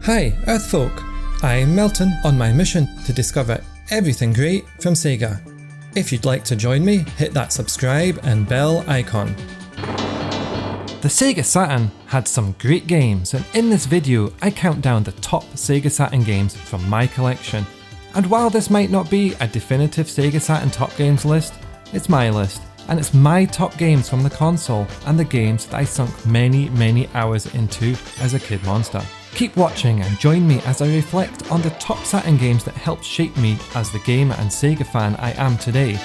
Hi Earthfolk, I'm Melton on my mission to discover everything great from Sega. If you'd like to join me, hit that subscribe and bell icon. The Sega Saturn had some great games, and in this video I count down the top Sega Saturn games from my collection. And while this might not be a definitive Sega Saturn top games list, it's my list, and it's my top games from the console and the games that I sunk many hours into as a kid monster. Keep watching and join me as I reflect on the top Saturn games that helped shape me as the gamer and Sega fan I am today.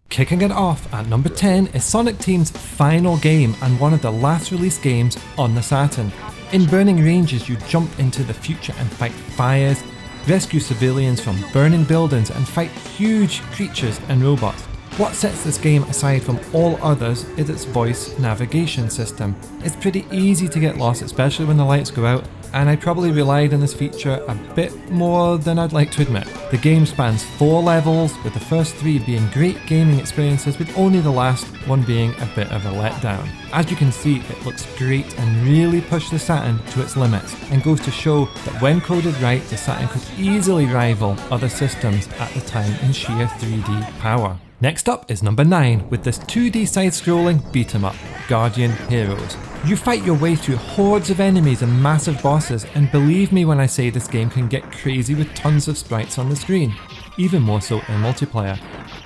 Kicking it off at number 10 is Sonic Team's final game and one of the last released games on the Saturn. In Burning Ranges you jump into the future and fight fires, rescue civilians from burning buildings and fight huge creatures and robots. What sets this game aside from all others is its voice navigation system. It's pretty easy to get lost, especially when the lights go out, and I probably relied on this feature a bit more than I'd like to admit. The game spans 4 levels, with the first 3 being great gaming experiences, with only the last one being a bit of a letdown. As you can see, it looks great and really pushed the Saturn to its limits, and goes to show that when coded right, the Saturn could easily rival other systems at the time in sheer 3D power. Next up is number 9 with this 2D side-scrolling beat-em-up, Guardian Heroes. You fight your way through hordes of enemies and massive bosses, and believe me when I say this game can get crazy with tons of sprites on the screen, even more so in multiplayer.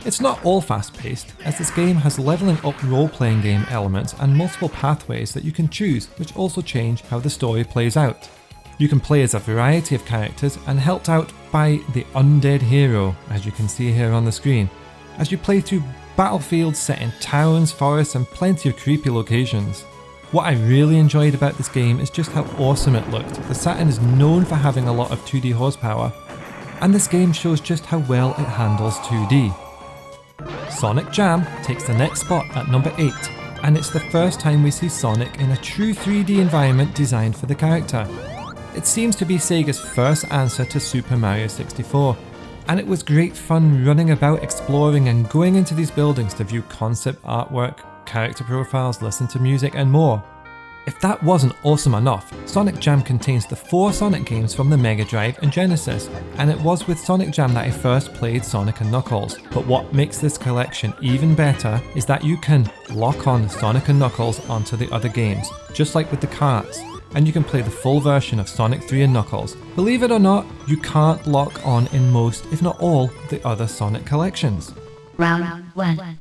It's not all fast-paced, as this game has leveling up role-playing game elements and multiple pathways that you can choose, which also change how the story plays out. You can play as a variety of characters and helped out by the undead hero, as you can see here on the screen, as you play through battlefields set in towns, forests and plenty of creepy locations. What I really enjoyed about this game is just how awesome it looked. The Saturn is known for having a lot of 2D horsepower, and this game shows just how well it handles 2D. Sonic Jam takes the next spot at number 8, and it's the first time we see Sonic in a true 3D environment designed for the character. It seems to be Sega's first answer to Super Mario 64. And it was great fun running about exploring and going into these buildings to view concept artwork, character profiles, listen to music and more. If that wasn't awesome enough, Sonic Jam contains the 4 Sonic games from the Mega Drive and Genesis, and it was with Sonic Jam that I first played Sonic and Knuckles. But what makes this collection even better is that you can lock on Sonic and Knuckles onto the other games, just like with the carts. And you can play the full version of Sonic 3 and Knuckles. Believe it or not, you can't lock on in most, if not all, the other Sonic collections. Round 1.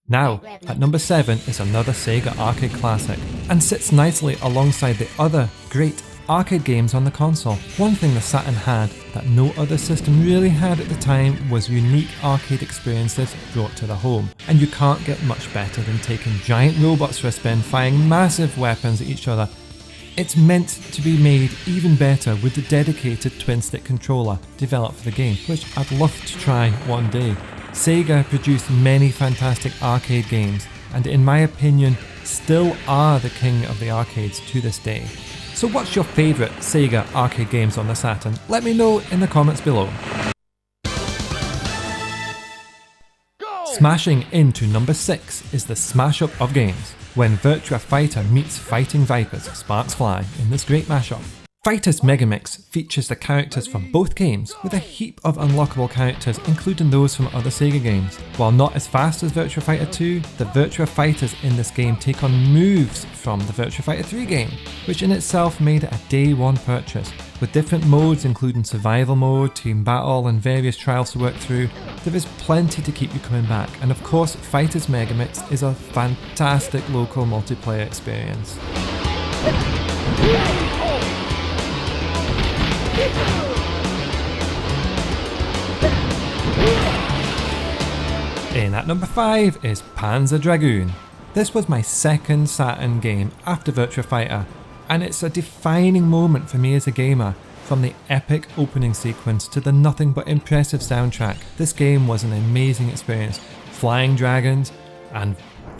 Now, at number 7 is another Sega arcade classic, and sits nicely alongside the other great arcade games on the console. One thing the Saturn had that no other system really had at the time was unique arcade experiences brought to the home. And you can't get much better than taking giant robots for a spin, firing massive weapons at each other. It's meant to be made even better with the dedicated twin-stick controller developed for the game, which I'd love to try one day. Sega produced many fantastic arcade games, and in my opinion, still are the king of the arcades to this day. So what's your favourite Sega arcade games on the Saturn? Let me know in the comments below. Smashing into number 6 is the smash-up of games. When Virtua Fighter meets Fighting Vipers, sparks fly in this great mashup. Fighter's Megamix features the characters from both games with a heap of unlockable characters, including those from other Sega games. While not as fast as Virtua Fighter 2, the Virtua Fighters in this game take on moves from the Virtua Fighter 3 game, which in itself made it a day one purchase. With different modes including survival mode, team battle and various trials to work through, there is plenty to keep you coming back, and of course Fighter's Megamix is a fantastic local multiplayer experience. In at number 5 is Panzer Dragoon. This was my second Saturn game after Virtua Fighter, and it's a defining moment for me as a gamer. From the epic opening sequence to the nothing but impressive soundtrack, this game was an amazing experience. Flying dragons and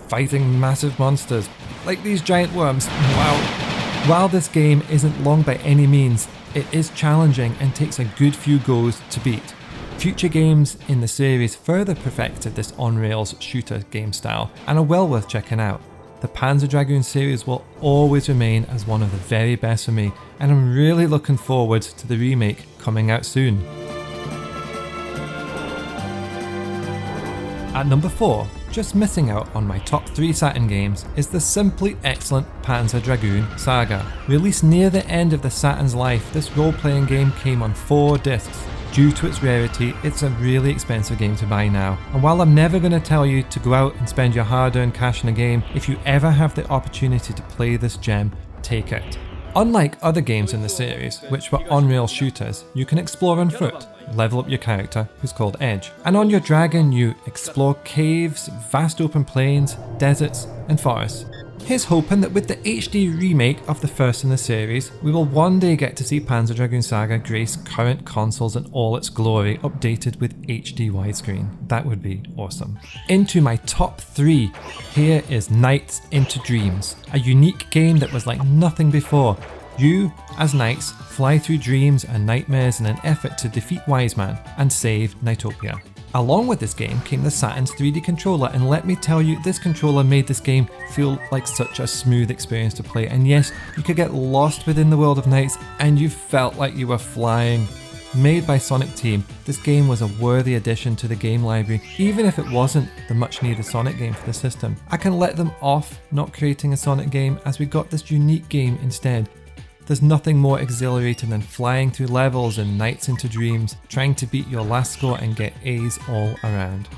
fighting massive monsters like these giant worms. Wow. While this game isn't long by any means, it is challenging and takes a good few goes to beat. Future games in the series further perfected this on-rails shooter game style and are well worth checking out. the Panzer Dragoon series will always remain as one of the very best for me, and I'm really looking forward to the remake coming out soon. At number 4, just missing out on my top 3 Saturn games, is the simply excellent Panzer Dragoon Saga. Released near the end of the Saturn's life, this role-playing game came on 4 discs. Due to its rarity, it's a really expensive game to buy now. And while I'm never going to tell you to go out and spend your hard-earned cash in a game, if you ever have the opportunity to play this gem, take it. Unlike other games in the series, which were on-rail shooters, you can explore on foot, level up your character, who's called Edge. And on your dragon, you explore caves, vast open plains, deserts, and forests. Here's hoping that with the HD remake of the first in the series, we will one day get to see Panzer Dragoon Saga grace current consoles in all its glory, updated with HD widescreen. That would be awesome. Into my top 3, here is Nights into Dreams, a unique game that was like nothing before. You, as knights, fly through dreams and nightmares in an effort to defeat Wiseman and save Nightopia. Along with this game came the Saturn's 3D controller, and let me tell you, this controller made this game feel like such a smooth experience to play. And yes, you could get lost within the world of Knights and you felt like you were flying. Made by Sonic Team, this game was a worthy addition to the game library, even if it wasn't the much needed Sonic game for the system. I can let them off not creating a Sonic game, as we got this unique game instead. There's nothing more exhilarating than flying through levels in Nights into Dreams, trying to beat your last score and get A's all around.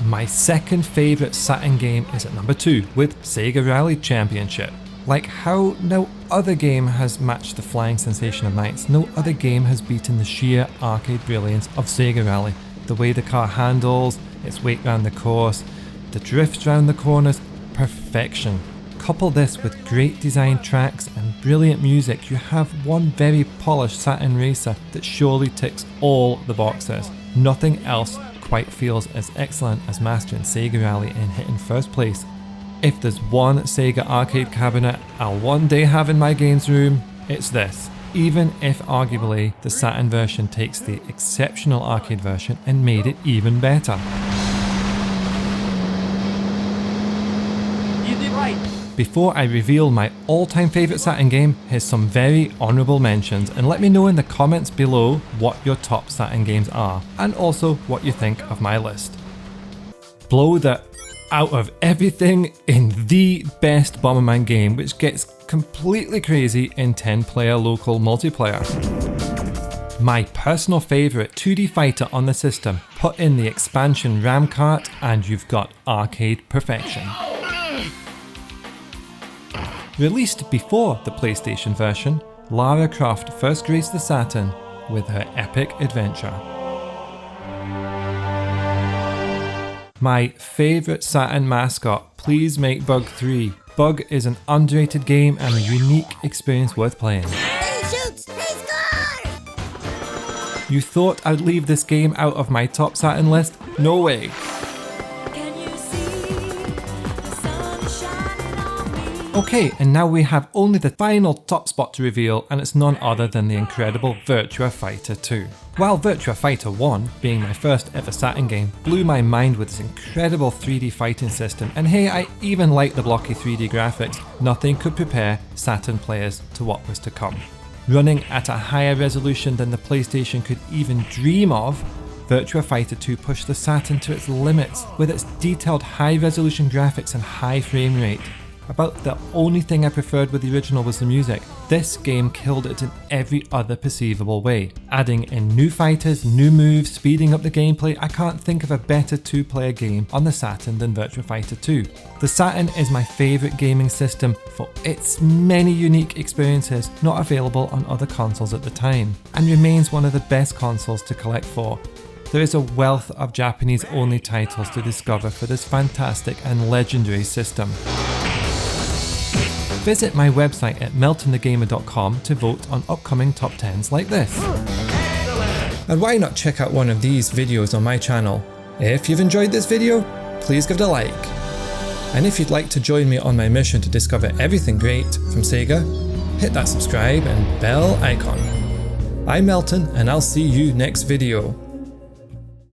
My second favourite Saturn game is at number 2 with Sega Rally Championship. Like how no other game has matched the flying sensation of Knights, no other game has beaten the sheer arcade brilliance of Sega Rally. The way the car handles, its weight round the course, the drifts round the corners, perfection. Couple this with great design tracks and brilliant music, you have one very polished Saturn racer that surely ticks all the boxes. Nothing else quite feels as excellent as mastering Sega Rally and hitting first place. If there's one Sega arcade cabinet I'll one day have in my games room, it's this. Even if arguably the Saturn version takes the exceptional arcade version and made it even better. Easy right. Before I reveal my all-time favourite Saturn game, here's some very honourable mentions, and let me know in the comments below what your top Saturn games are, and also what you think of my list. Blow the out of everything in the best Bomberman game, which gets completely crazy in 10-player local multiplayer. My personal favourite 2D fighter on the system, put in the expansion Ramcart and you've got arcade perfection. Released before the PlayStation version, Lara Croft first graced the Saturn with her epic adventure. My favourite Saturn mascot, please make Bug 3. Bug is an underrated game and a unique experience worth playing. He shoots! He scores! You thought I'd leave this game out of my top Saturn list? No way. Okay, and now we have only the final top spot to reveal, and it's none other than the incredible Virtua Fighter 2. While Virtua Fighter 1, being my first ever Saturn game, blew my mind with its incredible 3D fighting system, and hey, I even like the blocky 3D graphics, nothing could prepare Saturn players to what was to come. Running at a higher resolution than the PlayStation could even dream of, Virtua Fighter 2 pushed the Saturn to its limits with its detailed high-resolution graphics and high frame rate. About the only thing I preferred with the original was the music. This game killed it in every other perceivable way. Adding in new fighters, new moves, speeding up the gameplay, I can't think of a better two-player game on the Saturn than Virtua Fighter 2. The Saturn is my favourite gaming system for its many unique experiences not available on other consoles at the time, and remains one of the best consoles to collect for. There is a wealth of Japanese-only titles to discover for this fantastic and legendary system. Visit my website at meltonthegamer.com to vote on upcoming top 10s like this. And why not check out one of these videos on my channel? If you've enjoyed this video, please give it a like. And if you'd like to join me on my mission to discover everything great from Sega, hit that subscribe and bell icon. I'm Melton, and I'll see you next video.